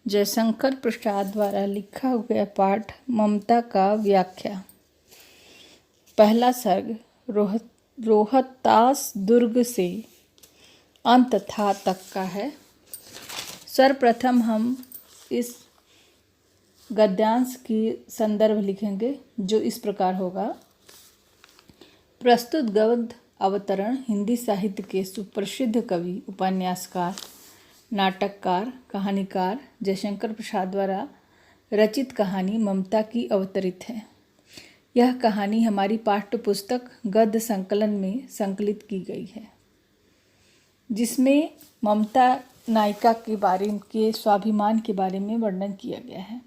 जयशंकर प्रसाद द्वारा लिखा हुआ पाठ ममता का व्याख्या। पहला सर्ग रोहतास दुर्ग से अंत था तक का है। सर्वप्रथम हम इस गद्यांश की संदर्भ लिखेंगे जो इस प्रकार होगा। प्रस्तुत गद्य अवतरण हिंदी साहित्य के सुप्रसिद्ध कवि, उपन्यासकार, नाटककार, कहानीकार जयशंकर प्रसाद द्वारा रचित कहानी ममता की अवतरित है। यह कहानी हमारी पाठ्य पुस्तक गद्य संकलन में संकलित की गई है, जिसमें ममता नायिका के बारे के स्वाभिमान के बारे में वर्णन किया गया है।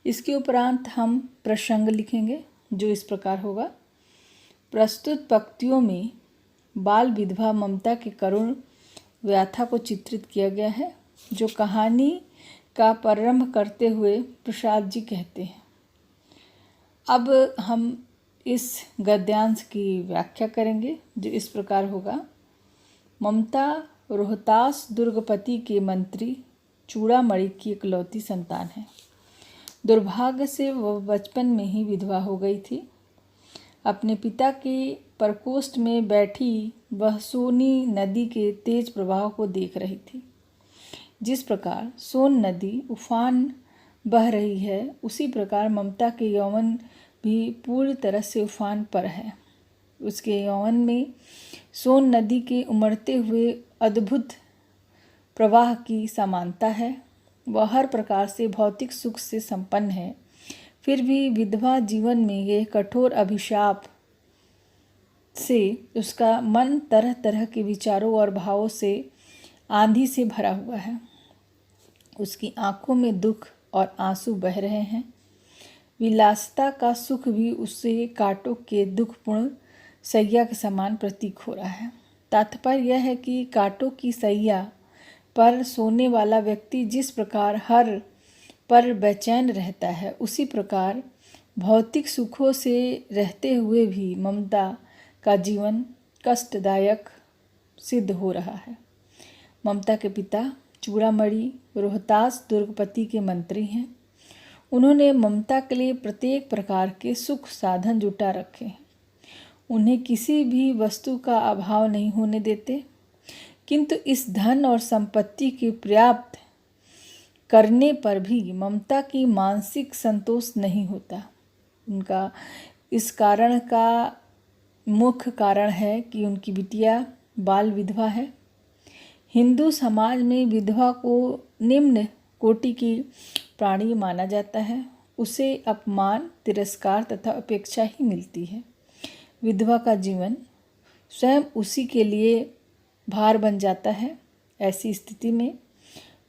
इसके उपरांत हम प्रसंग लिखेंगे जो इस प्रकार होगा। प्रस्तुत पंक्तियों में बाल विधवा ममता के करुण व्याथा को चित्रित किया गया है, जो कहानी का प्रारंभ करते हुए प्रसाद जी कहते हैं। अब हम इस गद्यांश की व्याख्या करेंगे जो इस प्रकार होगा। ममता रोहतास दुर्गपति के मंत्री चूड़ामणि की इकलौती संतान है। दुर्भाग्य से वह बचपन में ही विधवा हो गई थी। अपने पिता के प्रकोष्ठ में बैठी वह सोनी नदी के तेज प्रवाह को देख रही थी। जिस प्रकार सोन नदी उफान बह रही है, उसी प्रकार ममता के यौवन भी पूरी तरह से उफान पर है। उसके यौवन में सोन नदी के उमड़ते हुए अद्भुत प्रवाह की समानता है। वह हर प्रकार से भौतिक सुख से संपन्न है, फिर भी विधवा जीवन में यह कठोर अभिशाप से उसका मन तरह तरह के विचारों और भावों से आंधी से भरा हुआ है। उसकी आंखों में दुख और आंसू बह रहे हैं। विलासिता का सुख भी उससे कांटों के दुखपूर्ण सैया के समान प्रतीक हो रहा है। तात्पर्य यह है कि कांटों की सैया पर सोने वाला व्यक्ति जिस प्रकार हर पर बेचैन रहता है, उसी प्रकार भौतिक सुखों से रहते हुए भी ममता का जीवन कष्टदायक सिद्ध हो रहा है। ममता के पिता चूड़ामणि रोहतास दुर्गपति के मंत्री हैं। उन्होंने ममता के लिए प्रत्येक प्रकार के सुख साधन जुटा रखे हैं। उन्हें किसी भी वस्तु का अभाव नहीं होने देते, किंतु इस धन और संपत्ति के पर्याप्त करने पर भी ममता की मानसिक संतोष नहीं होता। उनका इस कारण का मुख्य कारण है कि उनकी बिटिया बाल विधवा है। हिंदू समाज में विधवा को निम्न कोटि की प्राणी माना जाता है। उसे अपमान, तिरस्कार तथा अपेक्षा ही मिलती है। विधवा का जीवन स्वयं उसी के लिए भार बन जाता है। ऐसी स्थिति में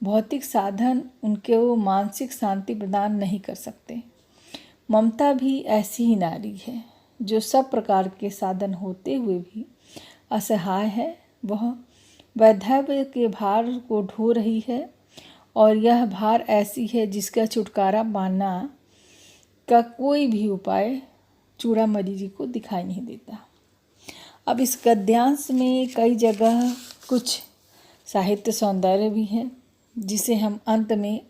भौतिक साधन उनके वो मानसिक शांति प्रदान नहीं कर सकते। ममता भी ऐसी ही नारी है जो सब प्रकार के साधन होते हुए भी असहाय है। वह वैधव्य के भार को ढो रही है, और यह भार ऐसी है जिसका छुटकारा पाना का कोई भी उपाय चूड़ामणि जी को दिखाई नहीं देता। अब इस गद्यांश में कई जगह कुछ साहित्य सौंदर्य भी है, जिसे हम अंत में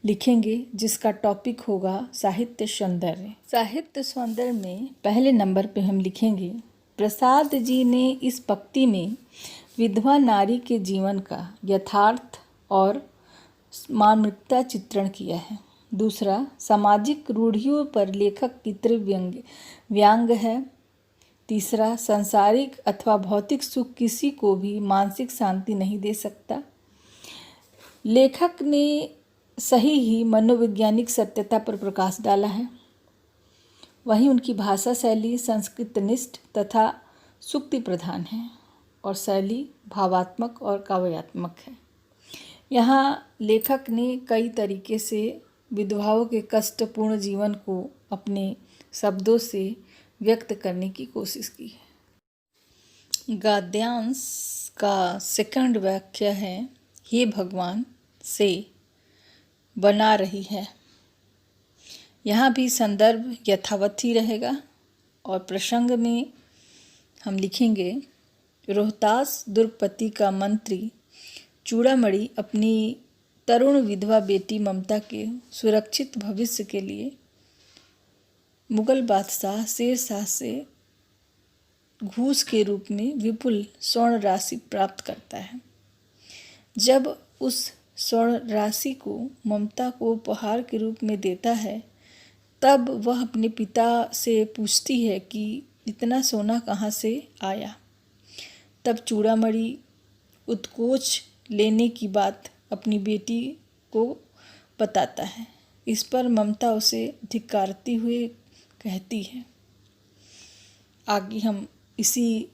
लिखेंगे, जिसका टॉपिक होगा साहित्य सौंदर्य। साहित्य सौंदर्य में पहले नंबर पे हम लिखेंगे, प्रसाद जी ने इस पंक्ति में विधवा नारी के जीवन का यथार्थ और मानविकता चित्रण किया है। दूसरा, सामाजिक रूढ़ियों पर लेखक की तीव्र व्यंग है। तीसरा, सांसारिक अथवा भौतिक सुख किसी को भी मानसिक शांति नहीं दे सकता। लेखक ने सही ही मनोवैज्ञानिक सत्यता पर प्रकाश डाला है। वहीं उनकी भाषा शैली संस्कृतनिष्ठ तथा सूक्ति प्रधान है, और शैली भावात्मक और काव्यात्मक है। यहाँ लेखक ने कई तरीके से विधवाओं के कष्टपूर्ण जीवन को अपने शब्दों से व्यक्त करने की कोशिश की है। गद्यांश का सेकंड वाक्य है, हे भगवान से बना रही है। यहाँ भी संदर्भ यथावत ही रहेगा, और प्रसंग में हम लिखेंगे, रोहतास दुर्गपति का मंत्री चूड़ामणि अपनी तरुण विधवा बेटी ममता के सुरक्षित भविष्य के लिए मुगल बादशाह शेर शाह से घूस के रूप में विपुल स्वर्ण राशि प्राप्त करता है। जब उस स्वर्ण राशि को ममता को उपहार के रूप में देता है, तब वह अपने पिता से पूछती है कि इतना सोना कहाँ से आया। तब चूड़ामणि उत्कोच लेने की बात अपनी बेटी को बताता है। इस पर ममता उसे धिक्कारती हुए कहती है। आगे हम इसी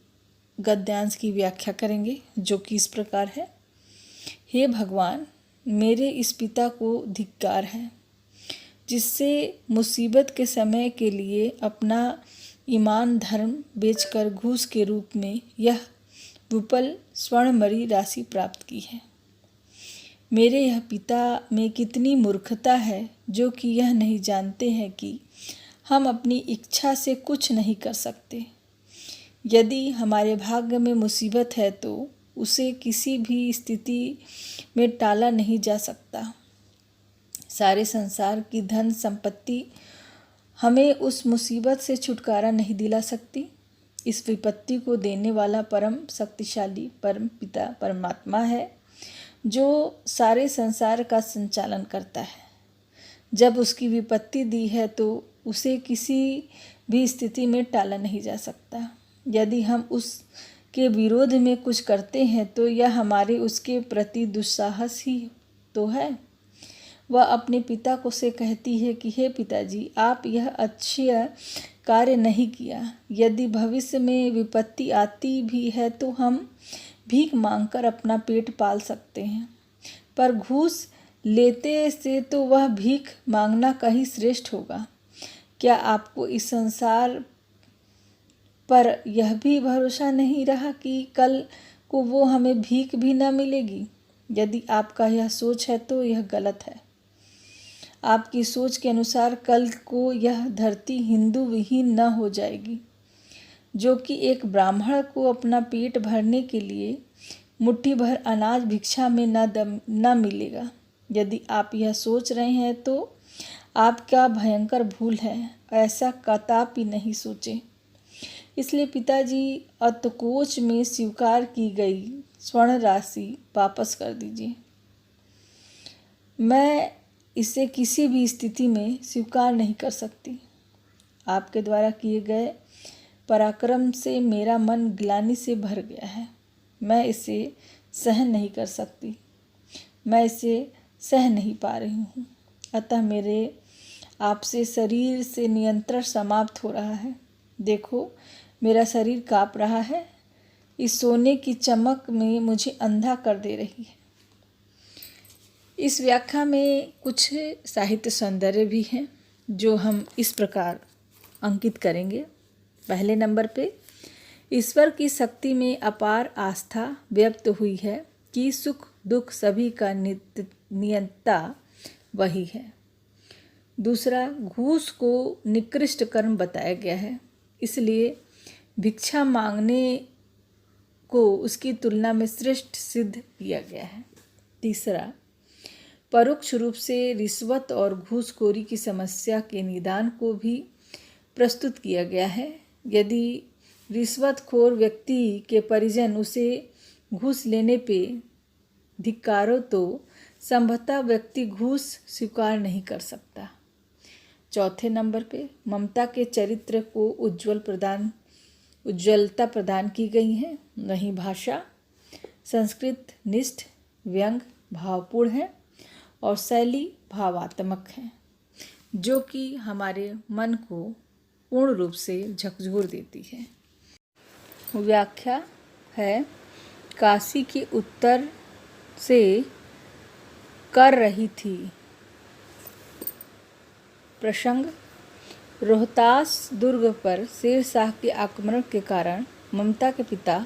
गद्यांश की व्याख्या करेंगे, जो कि इस प्रकार है। हे भगवान, मेरे इस पिता को धिक्कार है, जिससे मुसीबत के समय के लिए अपना ईमान धर्म बेचकर घूस के रूप में यह विपुल स्वर्णमयी राशि प्राप्त की है। मेरे यह पिता में कितनी मूर्खता है, जो कि यह नहीं जानते हैं कि हम अपनी इच्छा से कुछ नहीं कर सकते। यदि हमारे भाग्य में मुसीबत है तो उसे किसी भी स्थिति में टाला नहीं जा सकता। सारे संसार की धन संपत्ति हमें उस मुसीबत से छुटकारा नहीं दिला सकती। इस विपत्ति को देने वाला परम शक्तिशाली परम पिता परमात्मा है, जो सारे संसार का संचालन करता है। जब उसकी विपत्ति दी है तो उसे किसी भी स्थिति में टाला नहीं जा सकता। यदि हम उसके विरोध में कुछ करते हैं तो यह हमारे उसके प्रति दुस्साहस ही तो है। वह अपने पिता को से कहती है कि हे पिताजी, आप यह अच्छा कार्य नहीं किया। यदि भविष्य में विपत्ति आती भी है तो हम भीख मांगकर अपना पेट पाल सकते हैं, पर घूस लेते से तो वह भीख मांगना कहीं श्रेष्ठ होगा। क्या आपको इस संसार पर यह भी भरोसा नहीं रहा कि कल को वो हमें भीख भी न मिलेगी? यदि आपका यह सोच है तो यह गलत है। आपकी सोच के अनुसार कल को यह धरती हिंदू विहीन न हो जाएगी, जो कि एक ब्राह्मण को अपना पेट भरने के लिए मुट्ठी भर अनाज भिक्षा में न मिलेगा। यदि आप यह सोच रहे हैं तो आपका भयंकर भूल है। ऐसा कदापि नहीं सोचे। इसलिए पिताजी, अतकोच में स्वीकार की गई स्वर्ण राशि वापस कर दीजिए। मैं इसे किसी भी स्थिति में स्वीकार नहीं कर सकती। आपके द्वारा किए गए पराक्रम से मेरा मन ग्लानि से भर गया है। मैं इसे सहन नहीं कर सकती। मैं इसे सह नहीं पा रही हूँ। अतः मेरे आपसे शरीर से नियंत्रण समाप्त हो रहा है। देखो, मेरा शरीर काँप रहा है। इस सोने की चमक में मुझे अंधा कर दे रही है। इस व्याख्या में कुछ साहित्य सौंदर्य भी हैं, जो हम इस प्रकार अंकित करेंगे। पहले नंबर पे ईश्वर की शक्ति में अपार आस्था व्यक्त हुई है कि सुख दुख सभी का नियंता वही है। दूसरा, घूस को निकृष्ट कर्म बताया गया है, इसलिए भिक्षा मांगने को उसकी तुलना में श्रेष्ठ सिद्ध किया गया है। तीसरा, परोक्ष रूप से रिश्वत और घूसखोरी की समस्या के निदान को भी प्रस्तुत किया गया है। यदि रिश्वतखोर व्यक्ति के परिजन उसे घूस लेने पे धिक्कारो तो संभवतः व्यक्ति घूस स्वीकार नहीं कर सकता। चौथे नंबर पे ममता के चरित्र को उज्ज्वलता प्रदान की गई है। वहीं भाषा संस्कृत निष्ठ व्यंग भावपूर्ण है और शैली भावात्मक है, जो कि हमारे मन को पूर्ण रूप से झकझोर देती है। व्याख्या है, काशी के उत्तर से कर रही थी। प्रसंग, रोहतास दुर्ग पर शेर शाह के आक्रमण के कारण ममता के पिता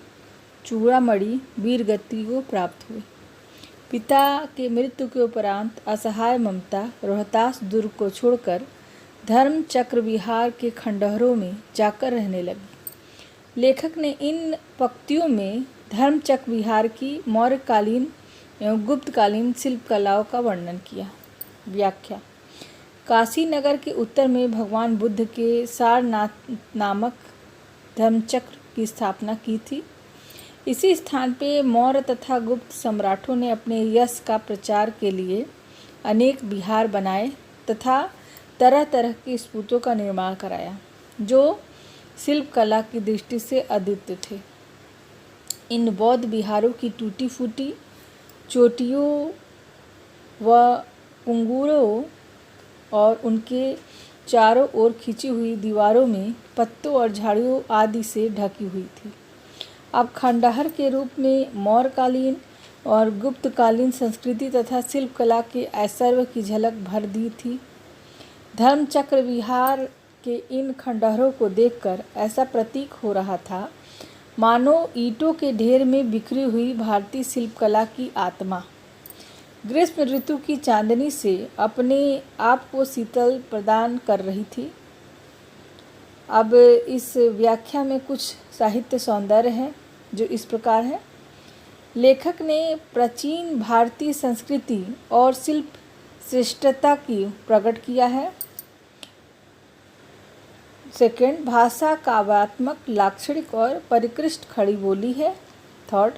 चूड़ामणि वीरगति को प्राप्त हुए। पिता के मृत्यु के उपरांत असहाय ममता रोहतास दुर्ग को छोड़कर धर्मचक्र विहार के खंडहरों में जाकर रहने लगी। लेखक ने इन पंक्तियों में धर्मचक्र विहार की मौर्यकालीन एवं गुप्तकालीन शिल्पकलाओं का वर्णन किया। व्याख्या: काशी नगर के उत्तर में भगवान बुद्ध के सारनाथ नामक धर्मचक्र की स्थापना की थी। इसी स्थान पे मौर्य तथा गुप्त सम्राटों ने अपने यश का प्रचार के लिए अनेक विहार बनाए तथा तरह तरह के स्तूपों का निर्माण कराया, जो शिल्पकला की दृष्टि से अद्वितीय थे। इन बौद्ध विहारों की टूटी फूटी चोटियों व कुंगुरों और उनके चारों ओर खिंची हुई दीवारों में पत्तों और झाड़ियों आदि से ढकी हुई थी। अब खंडहर के रूप में मौर्यकालीन और गुप्तकालीन संस्कृति तथा शिल्पकला के ऐश्वर्य की झलक भर दी थी। धर्मचक्र विहार के इन खंडहरों को देखकर ऐसा प्रतीक हो रहा था मानो ईंटों के ढेर में बिखरी हुई भारतीय शिल्पकला की आत्मा ग्रीष्म ऋतु की चांदनी से अपने आप को शीतल प्रदान कर रही थी। अब इस व्याख्या में कुछ साहित्य सौंदर्य है जो इस प्रकार है। लेखक ने प्राचीन भारतीय संस्कृति और शिल्प श्रेष्ठता की प्रकट किया है। सेकंड, भाषा काव्यात्मक, लाक्षणिक और परिष्कृत खड़ी बोली है। थर्ड,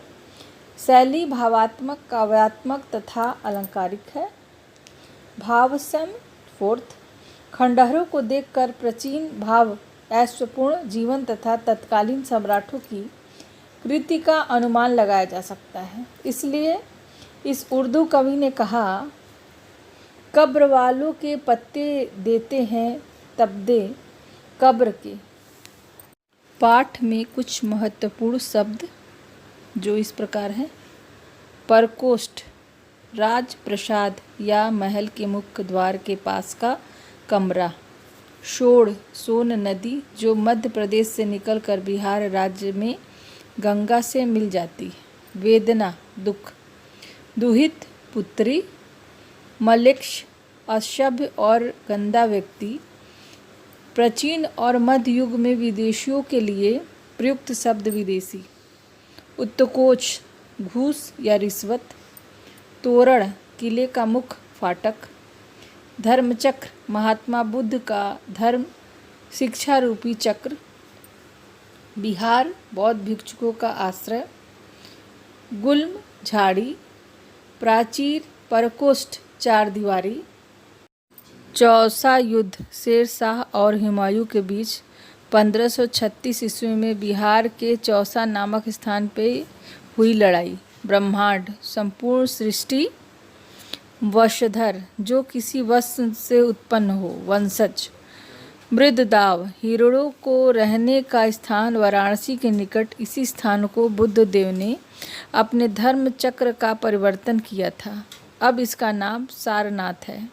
शैली भावात्मक, काव्यात्मक तथा अलंकारिक है। भावसम। फोर्थ, खंडहरों को देखकर प्राचीन भाव ऐश्वर्यपूर्ण जीवन तथा तत्कालीन सम्राटों की कृति का अनुमान लगाया जा सकता है। इसलिए इस उर्दू कवि ने कहा, कब्र वालों के पत्ते देते हैं तबदे कब्र के। पाठ में कुछ महत्वपूर्ण शब्द जो इस प्रकार हैं। प्रकोष्ठ, राजप्रसाद या महल के मुख्य द्वार के पास का कमरा। शोण, सोन नदी जो मध्य प्रदेश से निकलकर बिहार राज्य में गंगा से मिल जाती है। वेदना, दुख। दुहित, पुत्री। मलेक्ष, असभ्य और गंदा व्यक्ति। प्राचीन और मध्य युग में विदेशियों के लिए प्रयुक्त शब्द विदेशी। उत्कोच, घूस या रिश्वत। तोरण, किले का मुख्य फाटक। धर्मचक्र, महात्मा बुद्ध का धर्म शिक्षा रूपी चक्र। विहार, बौद्ध भिक्षुकों का आश्रय। गुल्म, झाड़ी। प्राचीर, प्रकोष्ठ, चार दीवारी। चौसा युद्ध, शेर शाह और हुमायूं के बीच 1536 ईस्वी में बिहार के चौसा नामक स्थान पर हुई लड़ाई। ब्रह्मांड, संपूर्ण सृष्टि। वंशधर, जो किसी वंश से उत्पन्न हो। वंशज। मृददाव, हिरणों को रहने का स्थान वाराणसी के निकट। इसी स्थान को बुद्ध देव ने अपने धर्म चक्र का परिवर्तन किया था। अब इसका नाम सारनाथ है।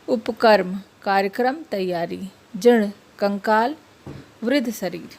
उपकर्म, कार्यक्रम, तैयारी। जीर्ण, कंकाल, वृद्ध शरीर।